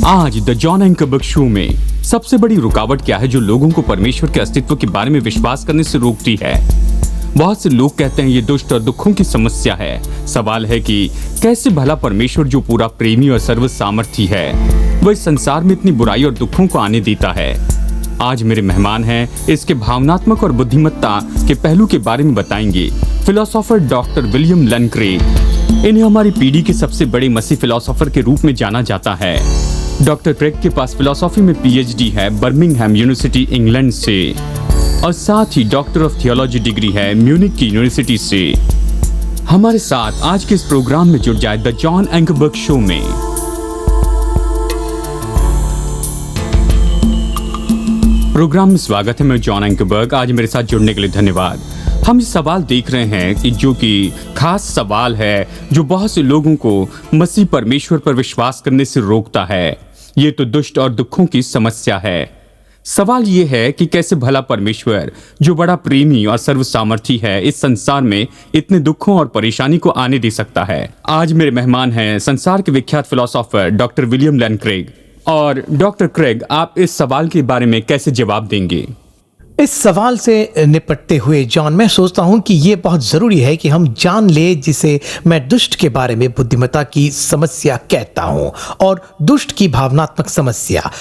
आज the John एंकरबर्ग show में सबसे बड़ी रुकावट क्या है जो लोगों को परमेश्वर के अस्तित्व के बारे में विश्वास करने से रोकती है। बहुत से लोग कहते हैं ये दुष्ट और दुखों की समस्या है। सवाल है कि कैसे भला परमेश्वर जो पूरा प्रेमी और सर्व सामर्थी है वह इस संसार में इतनी बुराई और दुखों को आने देता है। आज मेरे मेहमान हैं इसके भावनात्मक और बुद्धिमत्ता के पहलू के बारे में बताएंगे फिलोसोफर डॉक्टर विलियम लेन क्रेग। इन्हें हमारी पीढ़ी के सबसे बड़े मसीह फिलोसोफर के रूप में जाना जाता है। डॉक्टर क्रेग के पास फिलोसॉफी में पीएचडी है बर्मिंघम यूनिवर्सिटी इंग्लैंड से और साथ ही डॉक्टर ऑफ थियोलॉजी डिग्री है म्यूनिक की यूनिवर्सिटी से। हमारे साथ आज के इस प्रोग्राम में जुड़ जाए द जॉन एंकरबर्ग शो में। प्रोग्राम में स्वागत है, मैं जॉन एंकरबर्ग। आज मेरे साथ जुड़ने के लिए धन्यवाद। हम ये सवाल देख रहे हैं कि जो कि खास सवाल है जो बहुत से लोगों को मसीह परमेश्वर पर विश्वास करने से रोकता है। ये तो दुष्ट और दुखों की समस्या है। सवाल ये है कि कैसे भला परमेश्वर जो बड़ा प्रेमी और सर्वसामर्थी है इस संसार में इतने दुखों और परेशानी को आने दे सकता है। आज मेरे मेहमान हैं संसार के विख्यात फिलोसोफर डॉक्टर विलियम लेन क्रेग। और डॉक्टर क्रेग, आप इस सवाल के बारे में कैसे जवाब देंगे? इस सवाल से निपटते हुए जॉन, मैं सोचता हूं कि ये बहुत ज़रूरी है कि हम जान ले जिसे मैं दुष्ट के बारे में बुद्धिमत्ता की समस्या कहता हूं और दुष्ट की भावनात्मक समस्या।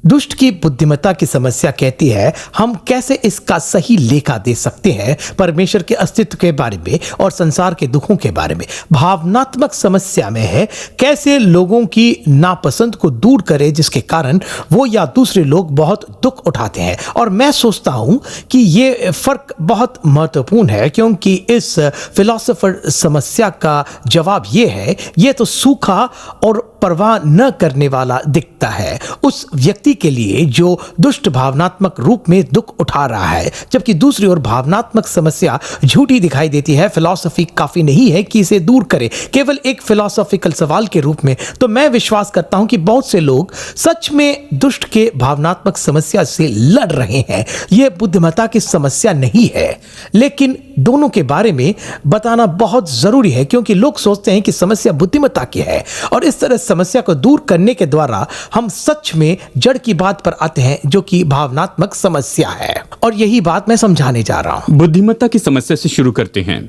दुष्ट की बुद्धिमत्ता की समस्या कहती है हम कैसे इसका सही लेखा दे सकते हैं परमेश्वर के अस्तित्व के बारे में और संसार के दुखों के बारे में। भावनात्मक समस्या में है कैसे लोगों की नापसंद को दूर करे जिसके कारण वो या दूसरे लोग बहुत दुख उठाते हैं। और मैं सोचता हूं कि ये फर्क बहुत महत्वपूर्ण है क्योंकि इस फिलोसोफर समस्या का जवाब ये है, ये तो सूखा और परवाह न करने वाला दिखता है उस व्यक्ति के लिए जो दुष्ट भावनात्मक रूप में दुख उठा रहा है, जबकि दूसरी ओर भावनात्मक समस्या झूठी दिखाई देती है। फिलॉसफी काफी नहीं है कि इसे दूर करे केवल एक फिलोसॉफिकल सवाल के रूप में। तो मैं विश्वास करता हूं कि बहुत से लोग सच में दुष्ट के भावनात्मक समस्या से लड़ रहे हैं। यह बुद्धिमत्ता की समस्या नहीं है, लेकिन दोनों के बारे में बताना बहुत जरूरी है क्योंकि लोग सोचते हैं कि समस्या बुद्धिमत्ता की है और इस तरह समस्या को दूर करने के द्वारा हम सच में जड़ की बात पर आते हैं जो कि भावनात्मक समस्या है। और यही बात मैं समझाने जा रहा हूं। बुद्धिमत्ता की समस्या से शुरू करते हैं।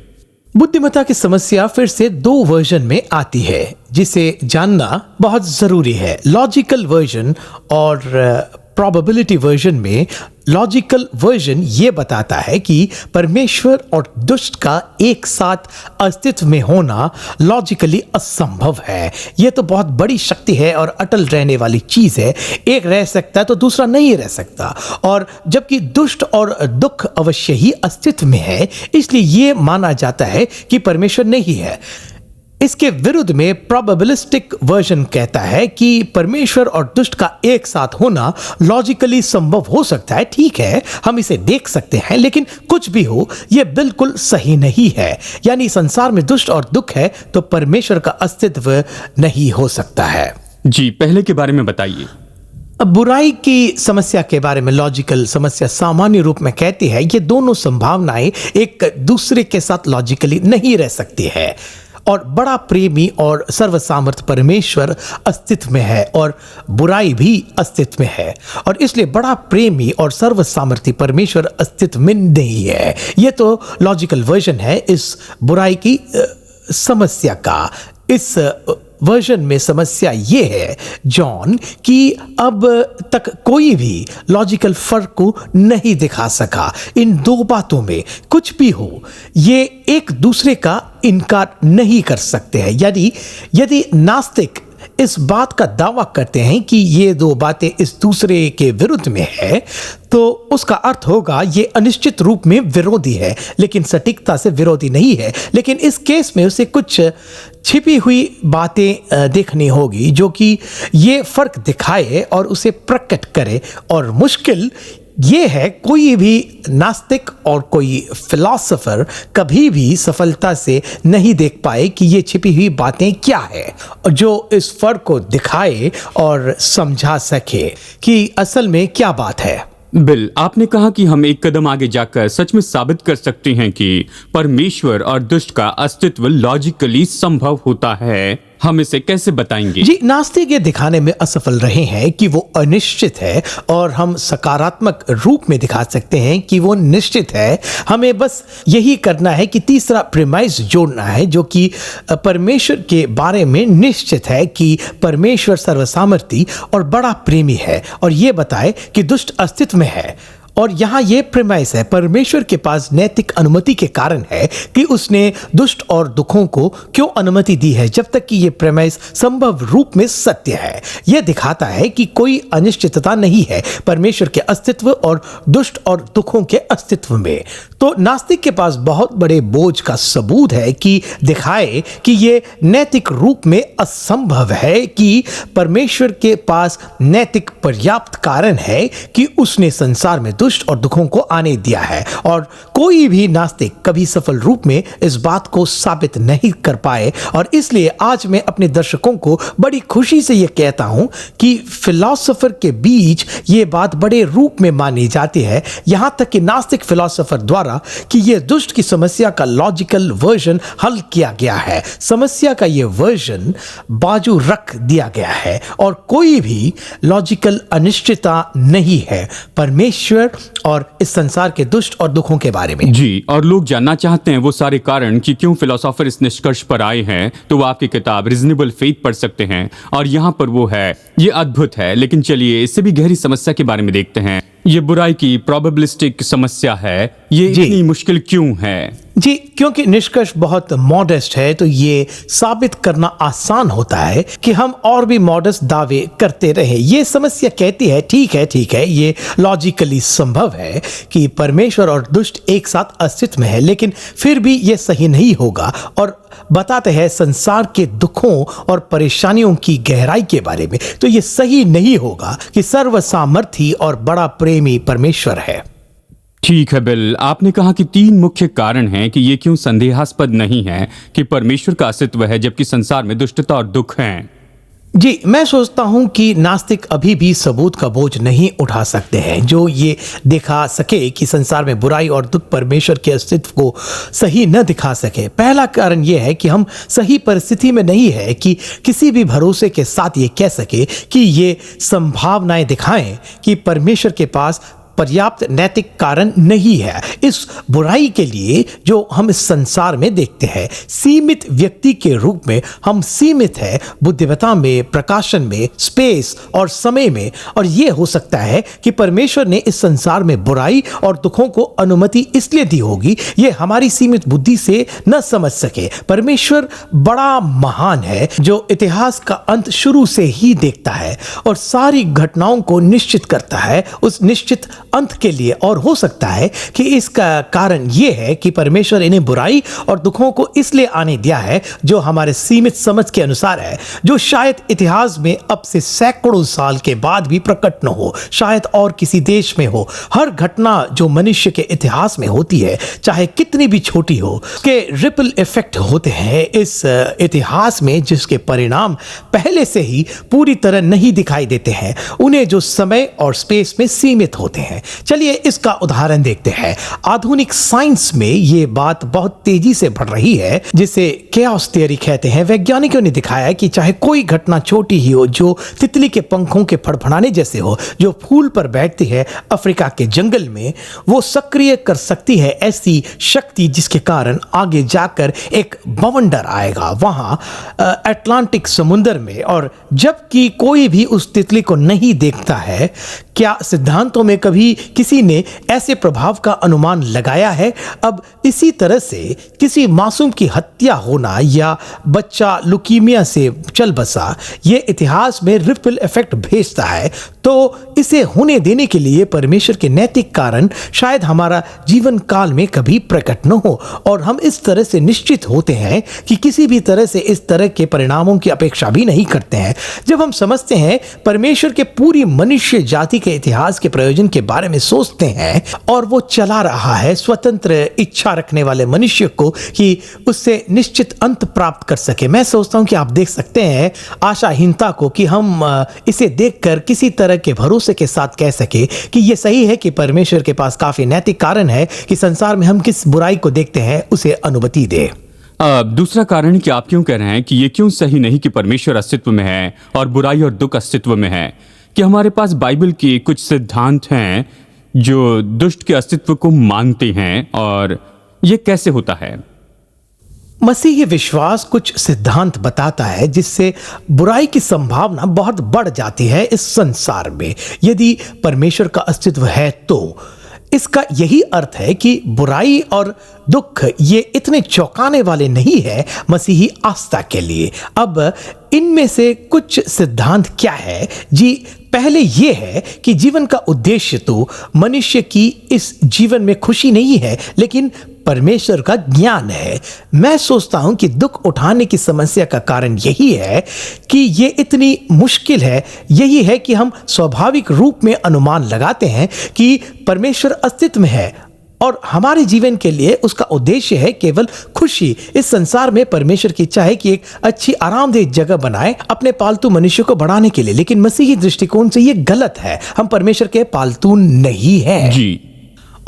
बुद्धिमत्ता की समस्या फिर से दो वर्जन में आती है जिसे जानना बहुत जरूरी है, लॉजिकल वर्जन और प्रोबेबिलिटी वर्जन में। लॉजिकल वर्जन ये बताता है कि परमेश्वर और दुष्ट का एक साथ अस्तित्व में होना लॉजिकली असंभव है। यह तो बहुत बड़ी शक्ति है और अटल रहने वाली चीज है। एक रह सकता है तो दूसरा नहीं रह सकता। और जबकि दुष्ट और दुख अवश्य ही अस्तित्व में है, इसलिए यह माना जाता है कि परमेश्वर नहीं है। इसके विरुद्ध में प्रोबेबिलिस्टिक वर्जन कहता है कि परमेश्वर और दुष्ट का एक साथ होना लॉजिकली संभव हो सकता है। ठीक है, हम इसे देख सकते हैं, लेकिन कुछ भी हो यह बिल्कुल सही नहीं है। यानी संसार में दुष्ट और दुख है तो परमेश्वर का अस्तित्व नहीं हो सकता है। जी, पहले के बारे में बताइए। अब बुराई की समस्या के बारे में लॉजिकल समस्या सामान्य रूप में कहती है ये दोनों संभावनाएं एक दूसरे के साथ लॉजिकली नहीं रह सकती है। और बड़ा प्रेमी और सर्वसामर्थ परमेश्वर अस्तित्व में है और बुराई भी अस्तित्व में है, और इसलिए बड़ा प्रेमी और सर्वसामर्थी परमेश्वर अस्तित्व में नहीं है। यह तो लॉजिकल वर्जन है इस बुराई की समस्या का। इस वर्जन में समस्या ये है जॉन कि अब तक कोई भी लॉजिकल फर्क को नहीं दिखा सका। इन दो बातों में कुछ भी हो ये एक दूसरे का इनकार नहीं कर सकते हैं। यदि नास्तिक इस बात का दावा करते हैं कि ये दो बातें इस दूसरे के विरुद्ध में है तो उसका अर्थ होगा ये अनिश्चित रूप में विरोधी है, लेकिन सटीकता से विरोधी नहीं है। लेकिन इस केस में उसे कुछ छिपी हुई बातें देखनी होगी जो कि ये फर्क दिखाए और उसे प्रकट करे। और मुश्किल ये है कोई भी नास्तिक और कोई फिलोसोफर कभी भी सफलता से नहीं देख पाए कि ये छिपी हुई बातें क्या है जो इस फर्क को दिखाए और समझा सके कि असल में क्या बात है। बिल, आपने कहा कि हम एक कदम आगे जाकर सच में साबित कर सकते हैं कि परमेश्वर और दुष्ट का अस्तित्व लॉजिकली संभव होता है। हम इसे कैसे बताएंगे? जी, नास्तिक ये दिखाने में असफल रहे हैं कि वो अनिश्चित है, और हम सकारात्मक रूप में दिखा सकते हैं कि वो निश्चित है। हमें बस यही करना है कि तीसरा प्रीमाइस जोड़ना है, जो कि परमेश्वर के बारे में निश्चित है कि परमेश्वर सर्वसामर्थी और बड़ा प्रेमी है, और ये बताए कि दुष्ट अस्तित्व में है। और यहाँ ये प्रेमाइस है, परमेश्वर के पास नैतिक अनुमति के कारण है कि उसने दुष्ट और दुखों को क्यों अनुमति दी है, जब तक कि ये प्रेमाइस संभव रूप में सत्य है। यह दिखाता है कि कोई अनिश्चितता नहीं है परमेश्वर के अस्तित्व और दुष्ट और दुखों के अस्तित्व में। तो नास्तिक के पास बहुत बड़े बोझ का सबूत है कि दिखाए कि ये नैतिक रूप में असंभव है कि परमेश्वर के पास नैतिक पर्याप्त कारण है कि उसने संसार में दुष्ट और दुखों को आने दिया है, और कोई भी नास्तिक कभी सफल रूप में इस बात को साबित नहीं कर पाए। और इसलिए आज मैं अपने दर्शकों को बड़ी खुशी से यह कहता हूं कि फिलोसोफर के बीच ये बात बड़े रूप में मानी जाती है, यहां तक कि नास्तिक फिलोसोफर द्वारा कि यह दुष्ट की समस्या का लॉजिकल वर्जन हल किया गया है। समस्या का यह वर्जन बाजू रख दिया गया है, और कोई भी लॉजिकल अनिश्चितता नहीं है परमेश्वर और इस संसार के दुष्ट और दुखों के बारे में। जी, और लोग जानना चाहते हैं वो सारे कारण कि क्यों फिलोसोफर इस निष्कर्ष पर आए हैं, तो वो आपकी किताब रीजनेबल फेथ पढ़ सकते हैं, और यहाँ पर वो है। ये अद्भुत है, लेकिन चलिए इससे भी गहरी समस्या के बारे में देखते हैं। ये बुराई की प्रोबेबिलिस्टिक समस्या है, ये इतनी मुश्किल क्यों है? जी, क्योंकि निष्कर्ष बहुत मॉडेस्ट है, तो ये साबित करना आसान होता है कि हम और भी मॉडेस्ट दावे करते रहे। ये समस्या कहती है ठीक है, ये लॉजिकली संभव है कि परमेश्वर और दुष्ट एक साथ अस्तित्व में है, लेकिन फिर भी ये सही नहीं होगा, और बताते हैं संसार के दुखों और परेशानियों की गहराई के बारे में। तो ये सही नहीं होगा कि सर्वसामर्थी और बड़ा प्रेमी परमेश्वर है। ठीक है बिल, आपने कहा कि 3 मुख्य कारण हैं कि ये क्यों संदेहास्पद नहीं है कि परमेश्वर का अस्तित्व है जबकि संसार में दुष्टता और दुख हैं। जी, मैं सोचता हूं कि नास्तिक अभी भी सबूत का बोझ नहीं उठा सकते हैं जो ये दिखा सके कि संसार में बुराई और दुख परमेश्वर के अस्तित्व को सही न दिखा सके। पहला कारण यह है कि हम सही परिस्थिति में नहीं है कि किसी भी भरोसे के साथ ये कह सके कि ये संभावनाएं दिखाएं कि परमेश्वर के पास पर्याप्त नैतिक कारण नहीं है इस बुराई के लिए जो हम इस संसार में देखते हैं। सीमित व्यक्ति के रूप में हम सीमित है बुद्धिमत्ता में, प्रकाशन में, स्पेस और समय में, और यह हो सकता है कि परमेश्वर ने इस संसार में बुराई और दुखों को अनुमति इसलिए दी होगी ये हमारी सीमित बुद्धि से न समझ सके। परमेश्वर बड़ा महान है जो इतिहास का अंत शुरू से ही देखता है और सारी घटनाओं को निश्चित करता है उस निश्चित अंत के लिए। और हो सकता है कि इसका कारण यह है कि परमेश्वर इन्हें बुराई और दुखों को इसलिए आने दिया है जो हमारे सीमित समझ के अनुसार है, जो शायद इतिहास में अब से सैकड़ों साल के बाद भी प्रकट न हो, शायद और किसी देश में हो। हर घटना जो मनुष्य के इतिहास में होती है चाहे कितनी भी छोटी हो, उसके रिपल इफेक्ट होते हैं इस इतिहास में जिसके परिणाम पहले से ही पूरी तरह नहीं दिखाई देते हैं, उन्हें जो समय और स्पेस में सीमित होते हैं। चलिए इसका उदाहरण देखते हैं। आधुनिक साइंस में यह बात बहुत तेजी से बढ़ रही है जिसे केओस थ्योरी कहते हैं। वैज्ञानिकों ने दिखाया कि चाहे कोई घटना छोटी ही हो, जो तितली के पंखों के फड़फड़ाने जैसे हो, जो फूल पर बैठती है अफ्रीका के जंगल में, वो सक्रिय कर सकती है ऐसी शक्ति जिसके कारण आगे जाकर एक बवंडर आएगा वहां अटलांटिक समुद्र में, और जबकि कोई भी उस तितली को नहीं देखता है। क्या सिद्धांतों में कभी किसी ने ऐसे प्रभाव का अनुमान लगाया है? अब इसी तरह से किसी मासूम की हत्या होना या बच्चा लुकीमिया से चल बसा, ये इतिहास में रिपल इफेक्ट भेजता है। तो इसे होने देने के लिए परमेश्वर के नैतिक कारण शायद हमारा जीवन काल में कभी प्रकट न हो, और हम इस तरह से निश्चित होते हैं कि किसी भी तरह से इस तरह के परिणामों की अपेक्षा भी नहीं करते हैं। जब हम समझते हैं परमेश्वर के पूरी मनुष्य जाति के इतिहास के प्रयोजन के बारे में सोचते हैं, और वो चला रहा है स्वतंत्र इच्छा रखने वाले मनुष्य को कि उससे निश्चित अंत प्राप्त कर सके। मैं सोचता हूं कि आप देख सकते हैं आशाहीनता को कि हम इसे देखकर किसी तरह के भरोसे के साथ कह सके कि यह सही है कि परमेश्वर के पास काफी नैतिक कारण है कि संसार में हम किस बुराई को देखते हैं उसे अनुमति दे। दूसरा कारण कि आप क्यों कह रहे हैं कि ये क्यों सही नहीं कि परमेश्वर अस्तित्व में है और बुराई और दुख अस्तित्व में है, कि हमारे पास बाइबल के कुछ सिद्धांत हैं जो दुष्ट के अस्तित्व को मानते हैं, और ये कैसे होता है? मसीही विश्वास कुछ सिद्धांत बताता है जिससे बुराई की संभावना बहुत बढ़ जाती है इस संसार में। यदि परमेश्वर का अस्तित्व है तो इसका यही अर्थ है कि बुराई और दुख ये इतने चौंकाने वाले नहीं है मसीही आस्था के लिए। अब इनमें से कुछ सिद्धांत क्या है जी? पहले ये है कि जीवन का उद्देश्य तो मनुष्य की इस जीवन में खुशी नहीं है, लेकिन परमेश्वर का ज्ञान है। मैं सोचता हूं कि दुख उठाने की समस्या का कारण यही है कि ये इतनी मुश्किल है। यही है कि हम स्वाभाविक रूप में अनुमान लगाते हैं कि परमेश्वर अस्तित्व में है और हमारे जीवन के लिए उसका उद्देश्य है केवल खुशी। इस संसार में परमेश्वर की इच्छा है कि एक अच्छी आरामदेह जगह बनाए अपने पालतू मनुष्य को बढ़ाने के लिए, लेकिन मसीही दृष्टिकोण से ये गलत है। हम परमेश्वर के पालतू नहीं हैं जी।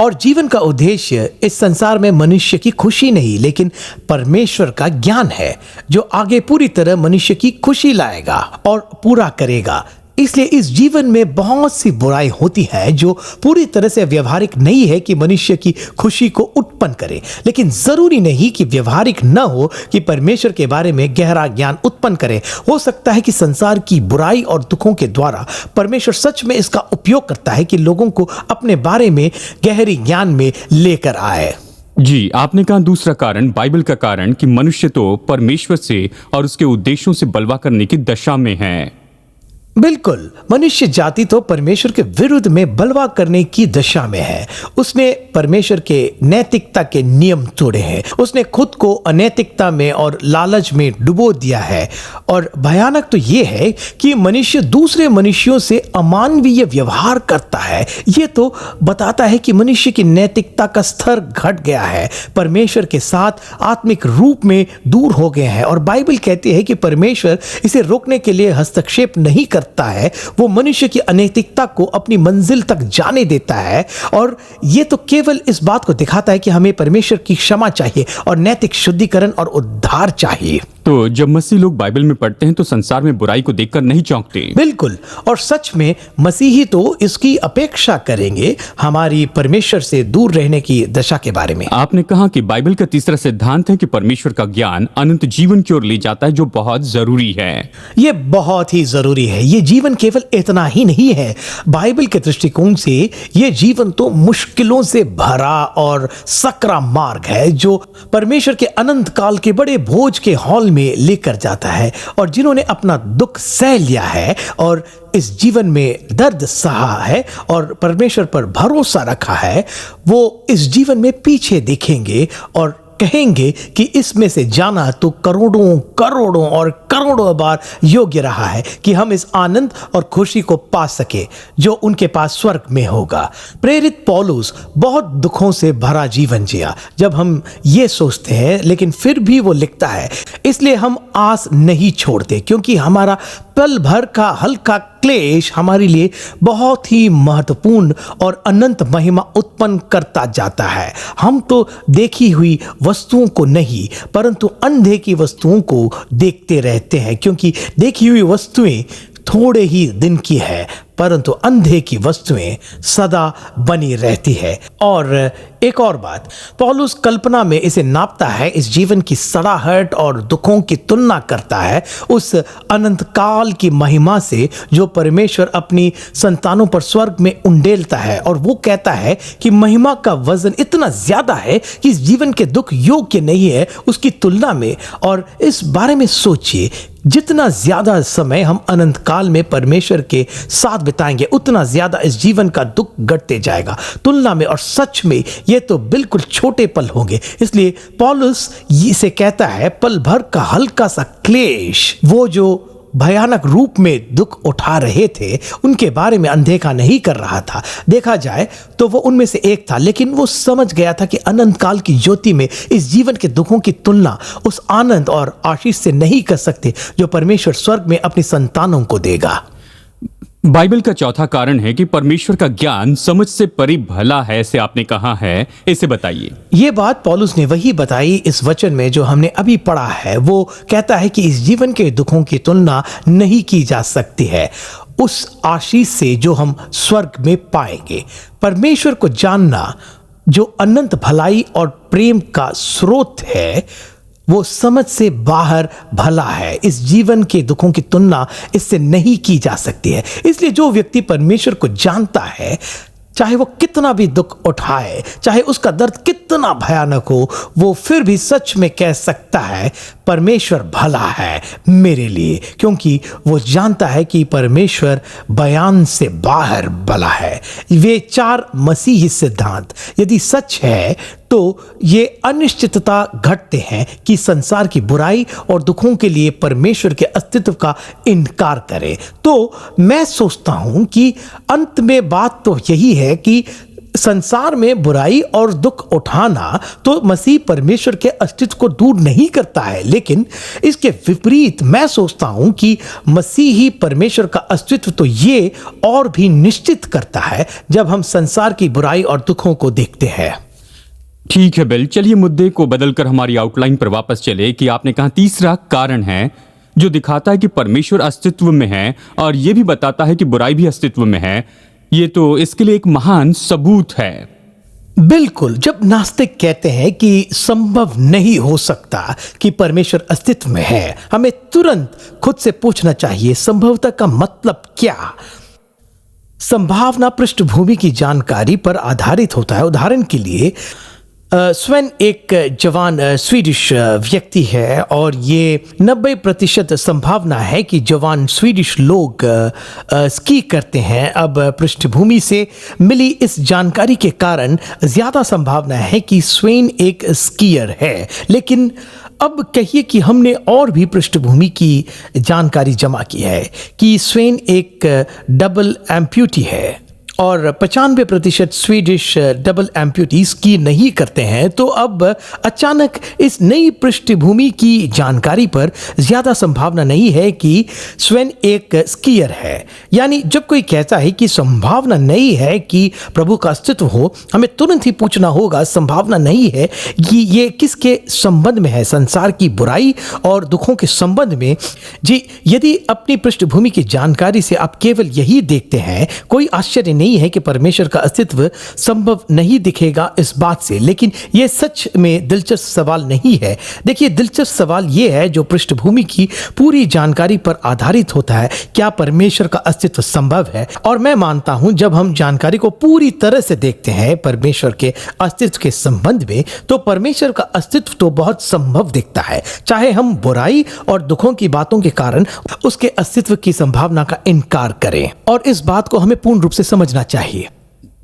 और जीवन का उद्देश्य इस संसार में मनुष्य की खुशी नहीं, लेकिन परमेश्वर का ज्ञान है जो आगे पूरी तरह मनुष्य की खुशी लाएगा और पूरा करेगा। इसलिए इस जीवन में बहुत सी बुराई होती है जो पूरी तरह से व्यवहारिक नहीं है कि मनुष्य की खुशी को उत्पन्न करे, लेकिन जरूरी नहीं कि व्यवहारिक न हो कि परमेश्वर के बारे में गहरा ज्ञान उत्पन्न करे। हो सकता है कि संसार की बुराई और दुखों के द्वारा परमेश्वर सच में इसका उपयोग करता है कि लोगों को अपने बारे में गहरी ज्ञान में लेकर आए। जी, आपने कहा दूसरा कारण, बाइबल का कारण, कि मनुष्य तो परमेश्वर से और उसके उद्देश्यों से बलवा करने की दशा में है। बिल्कुल, मनुष्य जाति तो परमेश्वर के विरुद्ध में बलवा करने की दशा में है। उसने परमेश्वर के नैतिकता के नियम तोड़े हैं। उसने खुद को अनैतिकता में और लालच में डुबो दिया है। और भयानक तो यह है कि मनुष्य दूसरे मनुष्यों से अमानवीय व्यवहार करता है। यह तो बताता है कि मनुष्य की नैतिकता का स्तर घट गया है, परमेश्वर के साथ आत्मिक रूप में दूर हो गए हैं। और बाइबल कहती है कि परमेश्वर इसे रोकने के लिए हस्तक्षेप नहीं करता है, वो मनुष्य की अनैतिकता को अपनी मंजिल तक जाने देता है। और ये तो केवल इस बात को दिखाता है कि हमें परमेश्वर की क्षमा चाहिए और नैतिक शुद्धिकरण और उद्धार चाहिए। तो जब मसीह लोग बाइबल में पढ़ते हैं तो संसार में बुराई को देखकर नहीं चौंकते। बिल्कुल, और सच में मसीही तो इसकी अपेक्षा करेंगे हमारी परमेश्वर से दूर रहने की दशा के बारे में। आपने कहा कि बाइबल का तीसरा सिद्धांत है कि परमेश्वर का ज्ञान अनंत जीवन की ओर ले जाता है, जो बहुत जरूरी है। यह बहुत ही जरूरी है। यह जीवन केवल इतना ही नहीं है। बाइबल के दृष्टिकोण से यह जीवन तो मुश्किलों से भरा और सकरा मार्ग है जो परमेश्वर के अनंत काल के बड़े भोज के हॉल में लेकर जाता है। और जिन्होंने अपना दुख सह लिया है और इस जीवन में दर्द सहा है और परमेश्वर पर भरोसा रखा है, वो इस जीवन में पीछे देखेंगे और कहेंगे कि इसमें से जाना तो करोड़ों करोड़ों और करोड़ों बार योग्य रहा है कि हम इस आनंद और खुशी को पा सके जो उनके पास स्वर्ग में होगा। प्रेरित पौलुस बहुत दुखों से भरा जीवन जिया जब हम ये सोचते हैं, लेकिन फिर भी वो लिखता है, इसलिए हम आस नहीं छोड़ते क्योंकि हमारा पल भर का हल्का क्लेश हमारे लिए बहुत ही महत्वपूर्ण और अनंत महिमा उत्पन्न करता जाता है। हम तो देखी हुई वस्तुओं को नहीं परंतु अंधे की वस्तुओं को देखते रहते हैं, क्योंकि देखी हुई वस्तुएं थोड़े ही दिन की है परंतु अंधे की वस्तुएं सदा बनी रहती है। और एक और बात, पौलुस कल्पना में इसे नापता है, इस जीवन की सड़ाहट और दुखों की तुलना करता है उस अनंत काल की महिमा से जो परमेश्वर अपनी संतानों पर स्वर्ग में उंडेलता है। और वो कहता है कि महिमा का वजन इतना ज्यादा है कि इस जीवन के दुख योग्य नहीं है उसकी तुलना में। और इस बारे में सोचिए, जितना ज्यादा समय हम अनंत काल में परमेश्वर के साथ बिताएंगे उतना ज्यादा इस जीवन का दुख घटते जाएगा तुलना में। और सच में ये तो बिल्कुल छोटे पल होंगे। इसलिए पौलुस इसे कहता है, पल भर का हल्का सा क्लेश, वो जो भयानक रूप में दुख उठा रहे थे उनके बारे में अनदेखा नहीं कर रहा था। देखा जाए तो वो उनमें से एक था, लेकिन वो समझ गया था कि अनंत काल की ज्योति में इस जीवन के दुखों की तुलना उस आनंद और आशीष से नहीं कर सकते जो परमेश्वर स्वर्ग में अपनी संतानों को देगा। बाइबल का चौथा कारण है कि परमेश्वर का ज्ञान समझ से परे भला है, ऐसे आपने कहा है, इसे बताइए। ये बात पौलुस ने वही बताई इस वचन में जो हमने अभी पढ़ा है। वो कहता है कि इस जीवन के दुखों की तुलना नहीं की जा सकती है उस आशीष से जो हम स्वर्ग में पाएंगे। परमेश्वर को जानना जो अनंत भलाई और प्रेम का स्रोत है, वो समझ से बाहर भला है। इस जीवन के दुखों की तुलना इससे नहीं की जा सकती है। इसलिए जो व्यक्ति परमेश्वर को जानता है, चाहे वो कितना भी दुख उठाए, चाहे उसका दर्द कितना भयानक हो, वो फिर भी सच में कह सकता है परमेश्वर भला है मेरे लिए, क्योंकि वो जानता है कि परमेश्वर बयान से बाहर भला है। वे 4 मसीही सिद्धांत यदि सच है तो ये अनिश्चितता घटते हैं कि संसार की बुराई और दुखों के लिए परमेश्वर के अस्तित्व का इनकार करे। तो मैं सोचता हूं कि अंत में बात तो यही है कि संसार में बुराई और दुख उठाना तो मसीह परमेश्वर के अस्तित्व को दूर नहीं करता है, लेकिन इसके विपरीत मैं सोचता हूं कि मसीही परमेश्वर का अस्तित्व तो ये और भी निश्चित करता है जब हम संसार की बुराई और दुखों को देखते हैं। ठीक है बिल, चलिए मुद्दे को बदलकर हमारी आउटलाइन पर वापस चले कि आपने कहा तीसरा कारण है जो दिखाता है कि परमेश्वर अस्तित्व में है और यह भी बताता है कि बुराई भी अस्तित्व में है। ये तो इसके लिए एक महान सबूत है। बिल्कुल, जब नास्तिक कहते हैं कि संभव नहीं हो सकता कि परमेश्वर अस्तित्व में है, हमें तुरंत खुद से पूछना चाहिए संभवतः का मतलब क्या। संभावना पृष्ठभूमि की जानकारी पर आधारित होता है। उदाहरण के लिए स्वेन एक जवान स्वीडिश व्यक्ति है और ये 90% संभावना है कि जवान स्वीडिश लोग स्की करते हैं। अब पृष्ठभूमि से मिली इस जानकारी के कारण ज़्यादा संभावना है कि स्वेन एक स्कीयर है। लेकिन अब कहिए कि हमने और भी पृष्ठभूमि की जानकारी जमा की है कि स्वेन एक डबल एम्प्यूटी है और 95% स्वीडिश डबल एम्प्यूटी स्की नहीं करते हैं। तो अब अचानक इस नई पृष्ठभूमि की जानकारी पर ज़्यादा संभावना नहीं है कि स्वेन एक स्कीयर है। यानी जब कोई कहता है कि संभावना नहीं है कि प्रभु का अस्तित्व हो, हमें तुरंत ही पूछना होगा संभावना नहीं है कि ये किसके संबंध में है, संसार की बुराई और दुखों के संबंध में। जी, यदि अपनी पृष्ठभूमि की जानकारी से आप केवल यही देखते हैं, कोई आश्चर्य नहीं है कि परमेश्वर का अस्तित्व संभव नहीं दिखेगा इस बात से। लेकिन यह सच में दिलचस्प सवाल नहीं है। देखिए, दिलचस्प सवाल यह है जो पृष्ठभूमि की पूरी जानकारी पर आधारित होता है, क्या परमेश्वर का अस्तित्व संभव है। और मैं मानता हूं जब हम जानकारी को पूरी तरह से देखते हैं परमेश्वर के अस्तित्व के संबंध में, तो परमेश्वर का अस्तित्व तो बहुत संभव दिखता है, चाहे हम बुराई और दुखों की बातों के कारण उसके अस्तित्व की संभावना का इनकार करें। और इस बात को हमें पूर्ण रूप से समझना चाहिए।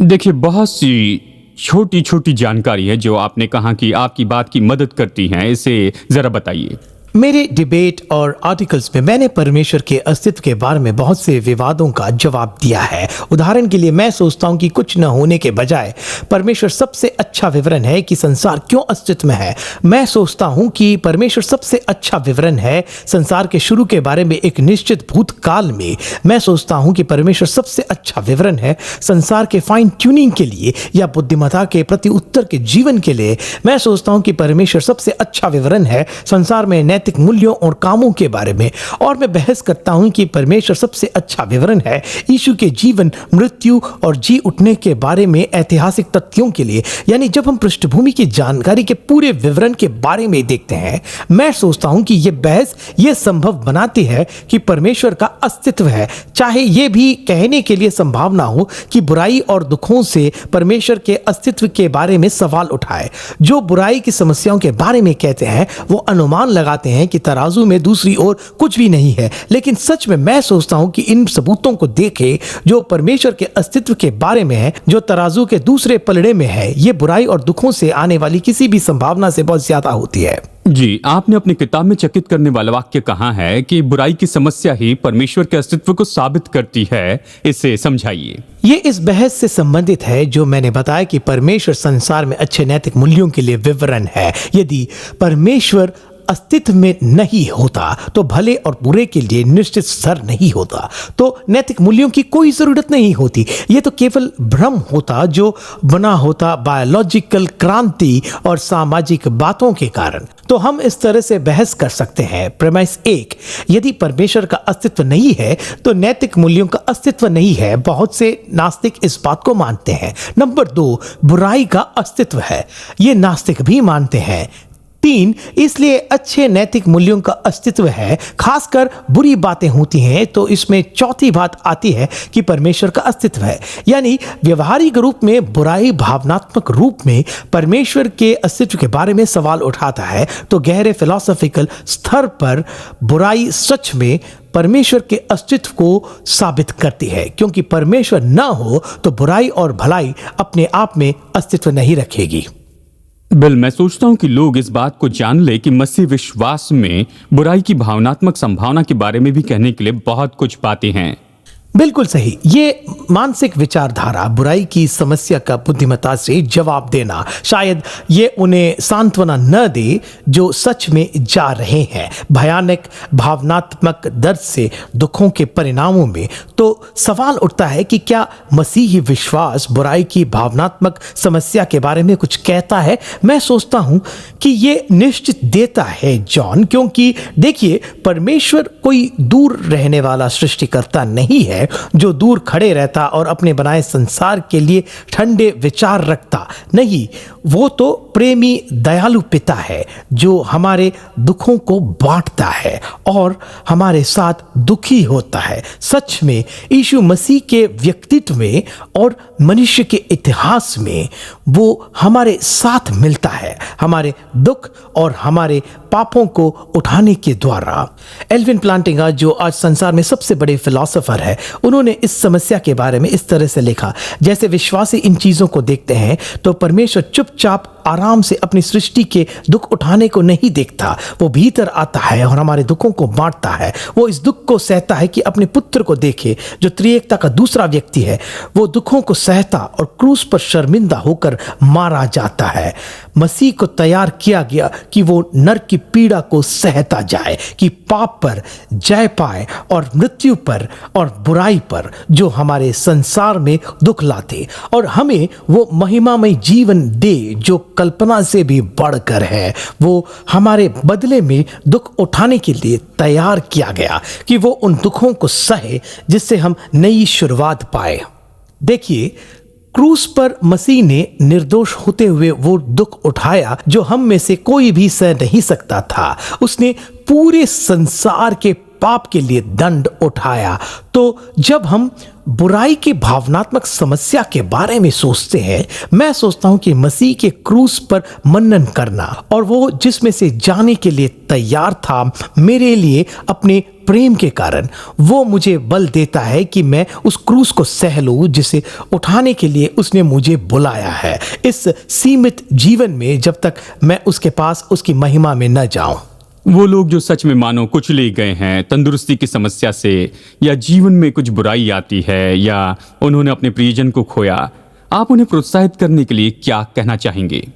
देखिए, बहुत सी छोटी छोटी जानकारी है जो आपने कहा कि आपकी बात की मदद करती हैं, इसे जरा बताइए। मेरे डिबेट और आर्टिकल्स में मैंने परमेश्वर के अस्तित्व के बारे में बहुत से विवादों का जवाब दिया है। उदाहरण के लिए मैं सोचता हूं कि कुछ न होने के बजाय परमेश्वर सबसे अच्छा विवरण है कि संसार क्यों अस्तित्व में है। मैं सोचता हूं कि परमेश्वर सबसे अच्छा विवरण है संसार के शुरू के बारे में एक निश्चित भूतकाल में। मैं सोचता हूं कि परमेश्वर सबसे अच्छा विवरण है संसार के फाइन ट्यूनिंग के लिए या बुद्धिमत्ता के प्रति उत्तर के जीवन के लिए। मैं सोचता हूं कि परमेश्वर सबसे अच्छा विवरण है संसार में नैतिक मूल्यों और कामों के बारे में। और मैं बहस करता हूं कि परमेश्वर सबसे अच्छा विवरण है यीशु के जीवन, मृत्यु और जी उठने के बारे में ऐतिहासिक तथ्यों के लिए। यानी जब हम पृष्ठभूमि की जानकारी के पूरे विवरण के बारे में देखते हैं, मैं सोचता हूं कि यह बहस यह संभव बनाती है कि परमेश्वर का अस्तित्व है, चाहे यह भी कहने के लिए संभावना हो कि बुराई और दुखों से परमेश्वर के अस्तित्व के बारे में सवाल उठाए। जो बुराई की समस्याओं के बारे में कहते हैं वो अनुमान लगाते हैं कि तराजू में दूसरी ओर कुछ भी नहीं है। लेकिन सच में मैं सोचता हूं कि इन सबूतों को देखें जो परमेश्वर के अस्तित्व के बारे में है, जो तराजू के दूसरे पलड़े में है, ये बुराई और दुखों से आने वाली किसी भी संभावना से बहुत ज्यादा होती है। जी, आपने अपनी किताब में चकित करने वाला वाक्य कहा है कि बुराई की समस्या ही परमेश्वर के अस्तित्व को साबित करती है। इसे समझाइए। ये इस बहस से संबंधित है जो मैंने बताया कि परमेश्वर संसार में अच्छे नैतिक मूल्यों के लिए विवरण है। यदि परमेश्वर अस्तित्व में नहीं होता तो भले और बुरे के लिए निश्चित स्तर नहीं होता, तो नैतिक मूल्यों की कोई जरूरत नहीं होती। ये तो केवल भ्रम होता जो बना होता बायोलॉजिकल क्रांति और सामाजिक बातों के कारण। तो हम इस तरह से बहस कर सकते हैं। प्रेमाइस 1, यदि परमेश्वर का अस्तित्व नहीं है तो नैतिक मूल्यों का अस्तित्व नहीं है। बहुत से नास्तिक इस बात को मानते हैं। नंबर 2, बुराई का अस्तित्व है, ये नास्तिक भी मानते हैं। 3, इसलिए अच्छे नैतिक मूल्यों का अस्तित्व है, खासकर बुरी बातें होती हैं तो इसमें चौथी बात आती है कि परमेश्वर का अस्तित्व है। यानी व्यवहारिक रूप में बुराई भावनात्मक रूप में परमेश्वर के अस्तित्व के बारे में सवाल उठाता है, तो गहरे फिलॉसफिकल स्तर पर बुराई सच में परमेश्वर के अस्तित्व को साबित करती है, क्योंकि परमेश्वर न हो तो बुराई और भलाई अपने आप में अस्तित्व नहीं रखेगी। बिल, मैं सोचता हूं कि लोग इस बात को जान ले कि मसीह विश्वास में बुराई की भावनात्मक संभावना के बारे में भी कहने के लिए बहुत कुछ पाते हैं। बिल्कुल सही। ये मानसिक विचारधारा बुराई की समस्या का बुद्धिमत्ता से जवाब देना, शायद ये उन्हें सांत्वना न दे जो सच में जा रहे हैं भयानक भावनात्मक दर्द से, दुखों के परिणामों में। तो सवाल उठता है कि क्या मसीही विश्वास बुराई की भावनात्मक समस्या के बारे में कुछ कहता है? मैं सोचता हूं कि ये निश्चित देता है जॉन, क्योंकि देखिए परमेश्वर कोई दूर रहने वाला सृष्टिकर्ता नहीं है जो दूर खड़े रहता और अपने बनाए संसार के लिए ठंडे विचार रखता। नहीं, वो तो प्रेमी दयालु पिता है जो हमारे दुखों को बांटता है और हमारे साथ दुखी होता है। सच में यीशु मसीह के व्यक्तित्व में और मनुष्य के इतिहास में वो हमारे साथ मिलता है, हमारे दुख और हमारे पापों को उठाने के द्वारा। एल्विन प्लांटिंगा, जो आज संसार में सबसे बड़े फिलोसोफर है, उन्होंने इस समस्या के बारे में इस तरह से लिखा, जैसे विश्वासी इन चीजों को देखते हैं तो परमेश्वर चुपचाप आराम से अपनी सृष्टि के दुख उठाने को नहीं देखता। वो भीतर आता है और हमारे दुखों को बांटता है। वो इस दुख को सहता है कि अपने पुत्र को देखे जो त्रिएकता का दूसरा व्यक्ति है। वो दुखों को सहता और क्रूस पर शर्मिंदा होकर मारा जाता है। मसीह को तैयार किया गया कि वो नरक की पीड़ा को सहता जाए, कि पाप पर जय पाए और मृत्यु पर और बुराई पर जो हमारे संसार में दुख लाते, और हमें वो महिमामय जीवन दे जो कल्पना से भी बढ़कर है। वो हमारे बदले में दुख उठाने के लिए तैयार किया गया कि वो उन दुखों को सहे जिससे हम नई शुरुआत पाए। देखिए, क्रूस पर मसीह ने निर्दोष होते हुए वो दुख उठाया जो हम में से कोई भी सह नहीं सकता था। उसने पूरे संसार के पाप के लिए दंड उठाया। तो जब हम बुराई की भावनात्मक समस्या के बारे में सोचते हैं, मैं सोचता हूं कि मसीह के क्रूस पर मनन करना और वो जिसमें से जाने के लिए तैयार था मेरे लिए अपने प्रेम के कारण, वो मुझे बल देता है कि मैं उस क्रूस को सह लूं जिसे उठाने के लिए उसने मुझे बुलाया है इस सीमित जीवन में, जब तक मैं उसके पास उसकी महिमा में न जाऊं। वो लोग जो सच में मानो कुचले गए हैं तंदुरुस्ती की समस्या से, या जीवन में कुछ बुराई आती है, या उन्होंने अपने प्रियजन को खोया, आप उन्हें प्रोत्साहित करने के लिए क्या कहना चाहेंगे?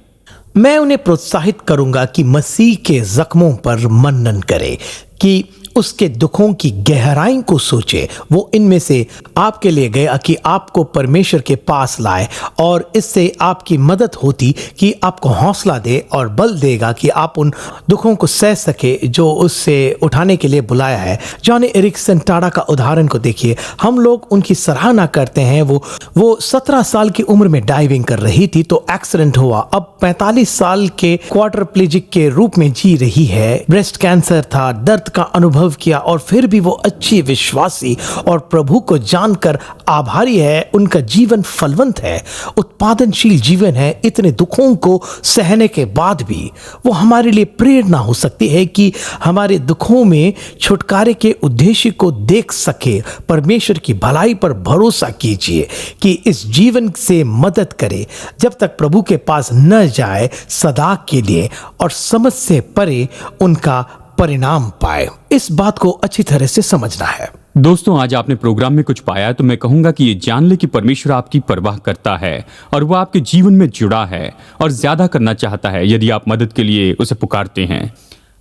मैं उन्हें प्रोत्साहित करूंगा कि मसीह के जख्मों पर मनन करे, कि उसके दुखों की गहराई को सोचे। वो इनमें से आपके लिए गया कि आपको परमेश्वर के पास लाए, और इससे आपकी मदद होती कि आपको हौसला दे और बल देगा कि आप उन दुखों को सह सके जो उससे उठाने के लिए बुलाया है। जॉन एरिक्सन टाडा का उदाहरण को देखिए। हम लोग उनकी सराहना करते हैं। वो 17 साल की उम्र में डाइविंग कर रही थी तो एक्सीडेंट हुआ। अब 45 साल के क्वाड्रिप्लेजिक के रूप में जी रही है। ब्रेस्ट कैंसर था, दर्द का अनुभव किया, और फिर भी वो अच्छी विश्वासी और प्रभु को जानकर आभारी है। उनका जीवन फलवंत है, उत्पादनशील जीवन है। इतने दुखों को सहने के बाद भी वो हमारे लिए प्रेरणा हो सकती है कि हमारे दुखों में छुटकारे के उद्देश्य को देख सके। परमेश्वर की भलाई पर भरोसा कीजिए कि इस जीवन से मदद करे जब तक प्रभु के पास न जाए सदा के लिए, और समझ से परे उनका परिणाम पाए। इस बात को अच्छी तरह से समझना है। दोस्तों, आज आपने प्रोग्राम में कुछ पाया तो मैं कहूंगा कि ये जान ले कि परमेश्वर आपकी परवाह करता है और वो आपके जीवन में जुड़ा है और ज्यादा करना चाहता है यदि आप मदद के लिए उसे पुकारते हैं।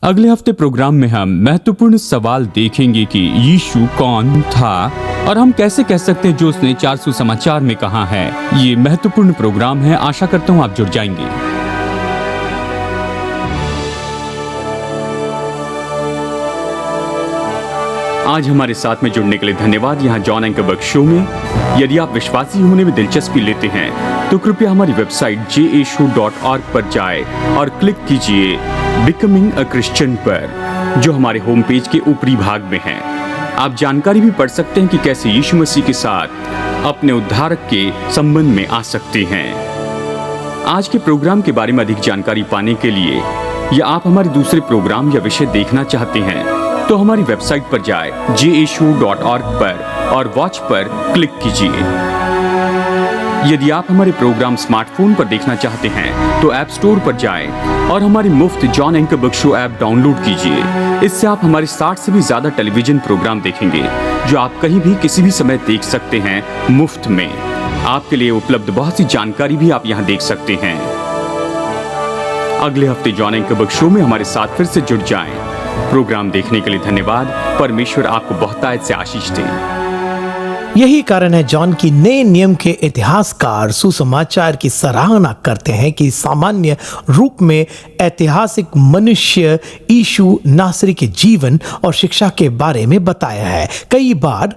अगले हफ्ते प्रोग्राम में हम महत्वपूर्ण सवाल देखेंगे कि यीशु कौन था और हम कैसे कह सकते हैं जो उसने 4 सुसमाचार में कहा है। ये महत्वपूर्ण प्रोग्राम है, आशा करता हूँ आप जुड़ जाएंगे। आज हमारे साथ में जुड़ने के लिए धन्यवाद। यहाँ जॉन एंकरबर्ग शो में यदि आप विश्वासी होने में दिलचस्पी लेते हैं तो कृपया हमारी वेबसाइट jashow.org पर जाए और क्लिक कीजिए बिकमिंग अ क्रिश्चियन पर, जो हमारे होम पेज के ऊपरी भाग में है। आप जानकारी भी पढ़ सकते हैं कि कैसे यीशु मसीह के साथ अपने उद्धारक के संबंध में आ सकते हैं। आज के प्रोग्राम के बारे में अधिक जानकारी पाने के लिए या आप हमारे दूसरे प्रोग्राम या विषय देखना चाहते हैं तो हमारी वेबसाइट पर जाए jashow.org पर और वॉच पर क्लिक कीजिए। यदि आप हमारे प्रोग्राम स्मार्टफोन पर देखना चाहते हैं तो ऐप स्टोर पर जाएं और हमारी मुफ्त जॉन एंकरबर्ग शो ऐप डाउनलोड कीजिए। इससे आप हमारे 60 से भी ज्यादा टेलीविजन प्रोग्राम देखेंगे जो आप कहीं भी किसी भी समय देख सकते हैं मुफ्त में। आपके लिए उपलब्ध बहुत सी जानकारी भी आप यहाँ देख सकते हैं। अगले हफ्ते जॉन एंकरबर्ग शो में हमारे साथ फिर से जुड़ जाएं। प्रोग्राम देखने के लिए धन्यवाद। परमेश्वर आपको बहुतायत से आशीष दे। यही कारण है जॉन की नए नियम के इतिहासकार सुसमाचार की सराहना करते हैं कि सामान्य रूप में ऐतिहासिक मनुष्य यीशु नासरी के जीवन और शिक्षा के बारे में बताया है। कई बार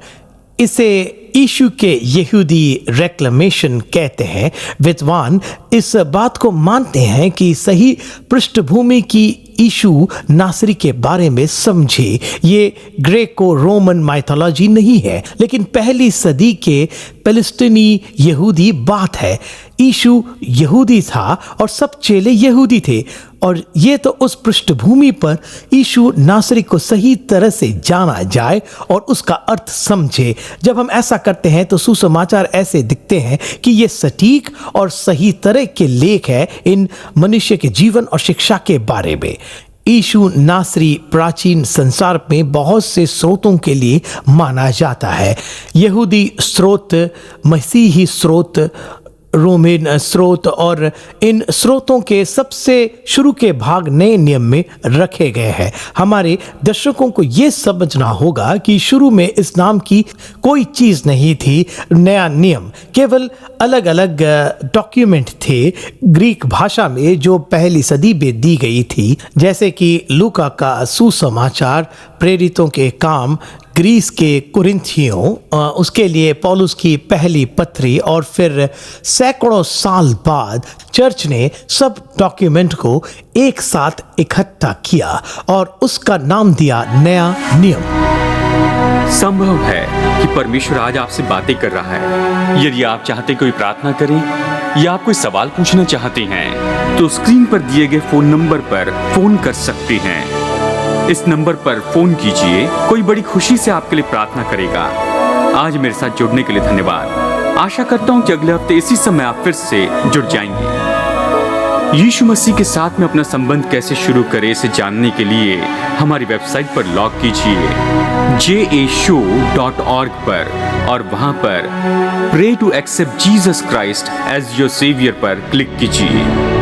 इसे यीशु के यहूदी रेक्लेमेशन कहते हैं। विद्वान इस बात को मानते हैं कि सही पृष्ठभूमि की यीशु नासरी के बारे में समझे। ये ग्रेको रोमन माइथोलॉजी नहीं है, लेकिन पहली सदी के फिलिस्तीनी यहूदी बात है। यीशु यहूदी था और सब चेले यहूदी थे, और ये तो उस पृष्ठभूमि पर यीशु नासरी को सही तरह से जाना जाए और उसका अर्थ समझे। जब हम ऐसा करते हैं तो सुसमाचार ऐसे दिखते हैं कि ये सटीक और सही तरह के लेख है इन मनुष्य के जीवन और शिक्षा के बारे में। यीशु नासरी प्राचीन संसार में बहुत से स्रोतों के लिए माना जाता है। यहूदी स्रोत, मसीही स्रोत, रोमन स्रोत, और इन स्रोतों के सबसे शुरू के भाग नए नियम में रखे गए हैं। हमारे दर्शकों को यह समझना होगा कि शुरू में इस नाम की कोई चीज नहीं थी। नया नियम केवल अलग अलग डॉक्यूमेंट थे ग्रीक भाषा में जो पहली सदी में दी गई थी, जैसे कि लूका का सुसमाचार, प्रेरितों के काम, ग्रीस के कुरिन्थियों, उसके लिए पौलुस की पहली पत्री, और फिर सैकड़ों साल बाद चर्च ने सब डॉक्यूमेंट को एक साथ इकट्ठा किया और उसका नाम दिया नया नियम। संभव है कि परमेश्वर आज आपसे बातें कर रहा है। यदि आप चाहते कोई प्रार्थना करें या आप कोई सवाल पूछना चाहते हैं तो स्क्रीन पर दिए गए फोन नंबर पर फोन कर सकते हैं। इस नंबर पर फोन कीजिए, कोई बड़ी खुशी से आपके लिए प्रार्थना करेगा। आज मेरे साथ जुड़ने के लिए धन्यवाद। आशा करता हूं कि अगले हफ्ते इसी समय आप फिर से जुड़ जाएंगे। यीशु मसीह के साथ में अपना संबंध कैसे शुरू करें इसे जानने के लिए हमारी वेबसाइट पर लॉग कीजिए jashow.org पर, और वहां पर pray to accept Jesus Christ as your saviour पर क्लिक कीजिए।